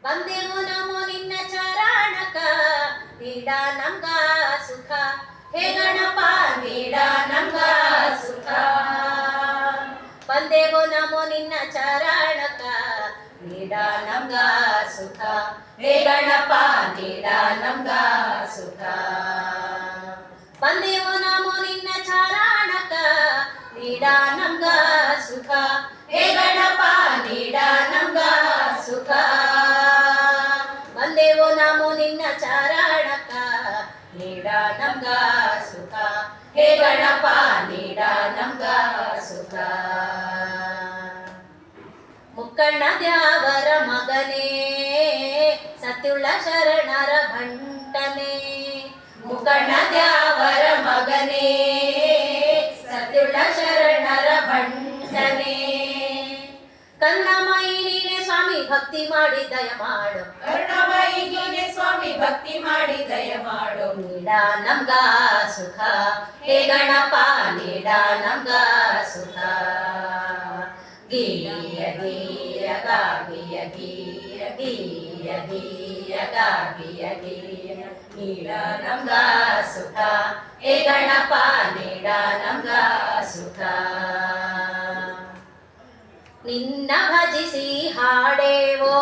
ಬಂದೆವು ನಮೋ ನಿನ್ನ ಚರಣಕ ನೀಡ ನಮ್ಗ ಸುಖ ಹೇ ಗಣಪ ನೀಡ ನಮ್ಗ ಸುಖ ಬಂದೆವು ನಮೋ ನಿನ್ನ ಚರಣಕ ನೀಡ ನಮ್ಗ ಸುಖ ಹೇ ಗಣಪ ನೀಡ ನಮ್ಗ ಸುಖ ಬಂದೆವು ನಮೋ ನಿನ್ನ ಚರಣಕ ನೀಡ ನಮ್ಗ ಸುಖ ಹೇ ಗಣಪ ನೀಡ ನಮ್ಗ ಸುಖ ಬಂದೆವು ನಮೋ ನಿನ್ನ ಚರಣಕ ನೀಡ ನಮ್ಗ ಸುಖ ಹೇ ಗಣಪ ನೀಡ ನಮ್ಗ ಸುಖ ಮುಕ್ಕಣ್ಣ ದ್ಯಾವರ ಮಗನೇ ಸತ್ಯುಳ್ಳ ಶರಣರ ಭಂಟನೆ ಮುಕ್ಕಣ್ಣ ದ್ಯಾವರ ಮಗನೇ ಸತ್ಯುಳ್ಳ ಶರಣರ ಭಂಟನೆ ಕನ್ನಮಯಿ ನೀನೆ ಸ್ವಾಮಿ ಭಕ್ತಿ ಮಾಡಿ ದಯ ಮಾಡು ಕರುಣಾಮಯಿ ನೀನೆ ಸ್ವಾಮಿ ಭಕ್ತಿ ಮಾಡಿ ದಯ ಮಾಡು ನೀಡ ನಮ್ಗ ಸುಖ ಹೇ ಗಣಪ ನೀಡ ನಮ್ಗ ಸುಖ ಗೀಯ ಗೀಯ ಗಾಗಿಯ ಗೀಯ ಗೀಯ ಗೀಯ ಗಾಗಿಯ ಗೀಯ ನೀಡ ನಮ್ಗ ಸುಖ ಹೇ ಗಣಪ ನೀಡ ನಮ್ಗ ಸುಖ ನಿನ್ನ ಭಜಿಸಿ ಹಾಡೇವೋ